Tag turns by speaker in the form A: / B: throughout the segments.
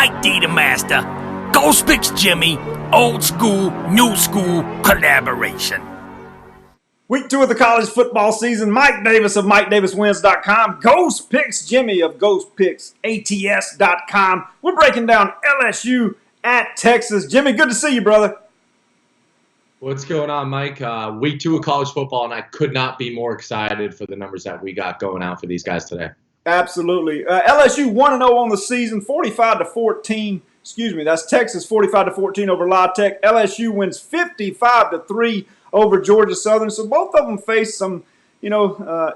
A: Mike D the Master. Ghost Picks Jimmy. Old school, new school collaboration.
B: Week 2 of the college football season. Mike Davis of MikeDavisWins.com. Ghost Picks Jimmy of GhostPicksATS.com. We're breaking down LSU at Texas. Jimmy, good to see you, brother.
C: What's going on, Mike? Week 2 of college football, and I could not be more excited for the numbers that we got going out for these guys today.
B: Absolutely. LSU 1-0 on the season, 45-14. That's Texas 45-14 over La Tech. LSU wins 55-3 over Georgia Southern. So both of them faced some,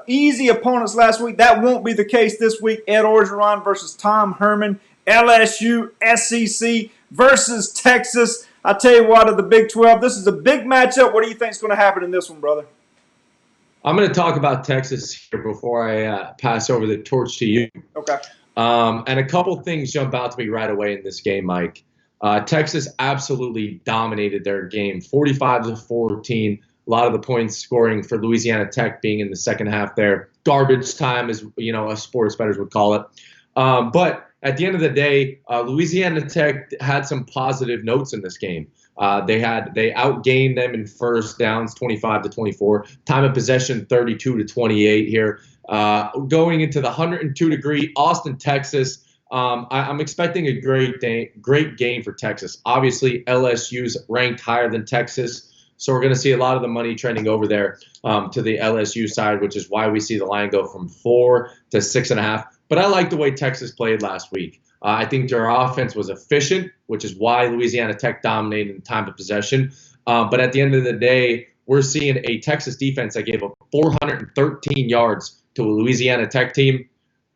B: easy opponents last week. That won't be the case this week. Ed Orgeron versus Tom Herman. LSU, SEC versus Texas. I tell you what, of the Big 12, this is a big matchup. What do you think is going to happen in this one, brother?
C: I'm going to talk about Texas here before I pass over the torch to you.
B: Okay.
C: And a couple things jump out to me right away in this game, Mike. Texas absolutely dominated their game, 45-14. A lot of the points scoring for Louisiana Tech being in the second half there. Garbage time, as us sports bettors would call it. But at the end of the day, Louisiana Tech had some positive notes in this game. They outgained them in first downs, 25-24. Time of possession, 32-28 here. Going into the 102-degree Austin, Texas. I'm expecting a great game for Texas. Obviously, LSU's ranked higher than Texas, so we're going to see a lot of the money trending over there to the LSU side, which is why we see the line go from 4 to 6.5. But I like the way Texas played last week. I think their offense was efficient, which is why Louisiana Tech dominated in time of possession. But at the end of the day, we're seeing a Texas defense that gave up 413 yards to a Louisiana Tech team.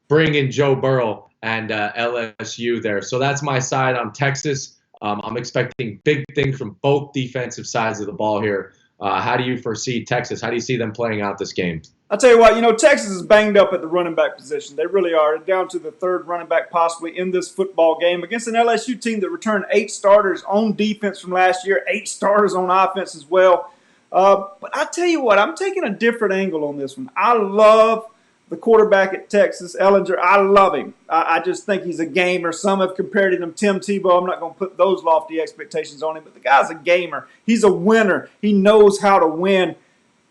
C: Bring in Joe Burrow and LSU there. So that's my side on Texas. I'm expecting big things from both defensive sides of the ball here. How do you foresee Texas? How do you see them playing out this game?
B: I'll tell you what, Texas is banged up at the running back position. They really are. Down to the third running back possibly in this football game against an LSU team that returned 8 starters on defense from last year, 8 starters on offense as well. But I tell you what, I'm taking a different angle on this one. I love the quarterback at Texas, Ellinger. I love him. I just think he's a gamer. Some have compared him to Tim Tebow. I'm not going to put those lofty expectations on him, but the guy's a gamer. He's a winner. He knows how to win.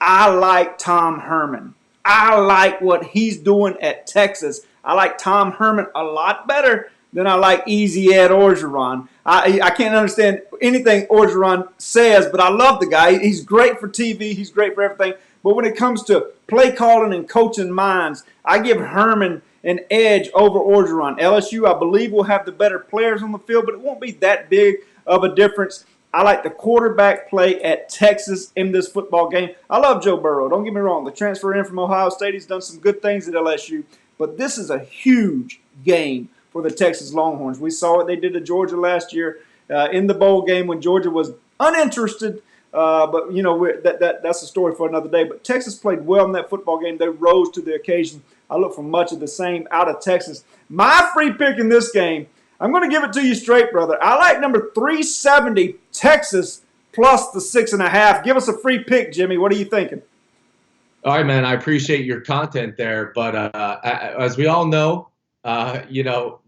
B: I like Tom Herman. I like what he's doing at Texas. I like Tom Herman a lot better than I like Easy Ed Orgeron. I can't understand anything Orgeron says, but I love the guy. He's great for TV. He's great for everything. But when it comes to play calling and coaching minds, I give Herman an edge over Orgeron. LSU, I believe, will have the better players on the field, but it won't be that big of a difference. I like the quarterback play at Texas in this football game. I love Joe Burrow. Don't get me wrong. The transfer in from Ohio State, he's done some good things at LSU. But this is a huge game for the Texas Longhorns. We saw what they did to Georgia last year in the bowl game when Georgia was uninterested. But, that's a story for another day. But Texas played well in that football game. They rose to the occasion. I look for much of the same out of Texas. My free pick in this game, I'm going to give it to you straight, brother. I like number 370, Texas, plus the 6.5. Give us a free pick, Jimmy. What are you thinking?
C: All right, man. I appreciate your content there. But as we all know,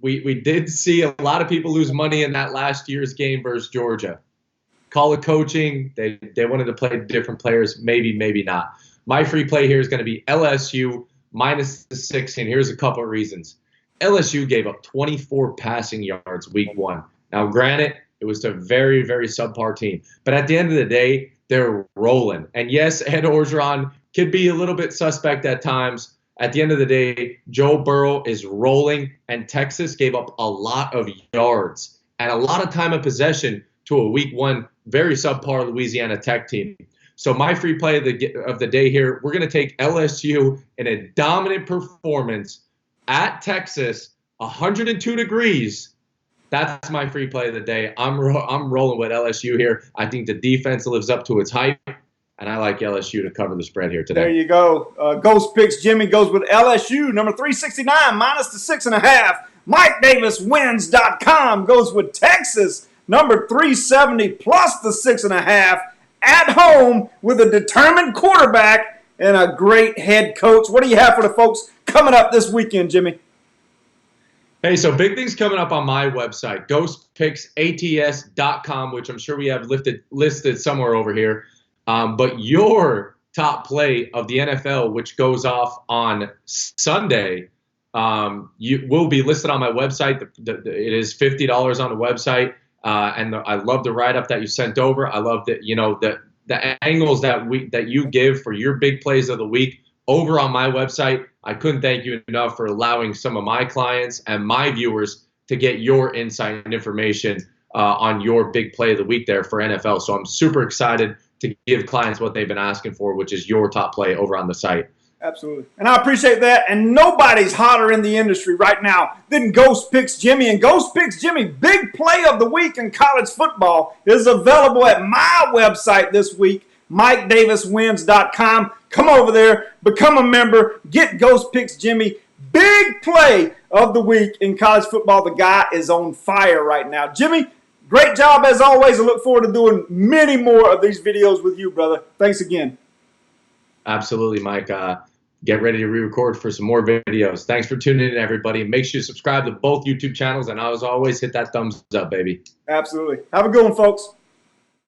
C: we did see a lot of people lose money in that last year's game versus Georgia. Call it coaching. They wanted to play different players. Maybe, maybe not. My free play here is going to be LSU minus the 6, and here's a couple of reasons. LSU gave up 24 passing yards week 1. Now, granted, it was a very, very subpar team. But at the end of the day, they're rolling. And yes, Ed Orgeron could be a little bit suspect at times. At the end of the day, Joe Burrow is rolling, and Texas gave up a lot of yards and a lot of time of possession to a week 1 very subpar Louisiana Tech team. So my free play of the day here, we're going to take LSU in a dominant performance at Texas, 102 degrees. That's my free play of the day. I'm rolling with LSU here. I think the defense lives up to its hype, and I like LSU to cover the spread here today.
B: There you go. Ghost Picks Jimmy goes with LSU, number 369, minus the 6.5. MikeDavisWins.com goes with Texas, number 370, plus the 6.5. At home with a determined quarterback and a great head coach. What do you have for the folks coming up this weekend, Jimmy?
C: Hey, so big things coming up on my website, ghostpicksats.com, which I'm sure we have listed somewhere over here. But your top play of the NFL, which goes off on Sunday, you will be listed on my website. It is $50 on the website, and I love the write-up that you sent over. I love that the angles that you give for your big plays of the week over on my website. I couldn't thank you enough for allowing some of my clients and my viewers to get your insight and information on your big play of the week there for NFL. So I'm super excited to give clients what they've been asking for, which is your top play over on the site.
B: Absolutely. And I appreciate that. And nobody's hotter in the industry right now than Ghost Picks Jimmy. And Ghost Picks Jimmy, big play of the week in college football, is available at my website this week, MikeDavisWins.com. Come over there, become a member, get Ghost Picks Jimmy. Big play of the week in college football. The guy is on fire right now. Jimmy, great job as always. I look forward to doing many more of these videos with you, brother. Thanks again.
C: Absolutely, Mike. Get ready to re-record for some more videos. Thanks for tuning in, everybody. Make sure you subscribe to both YouTube channels. And as always, hit that thumbs up, baby.
B: Absolutely. Have a good one, folks.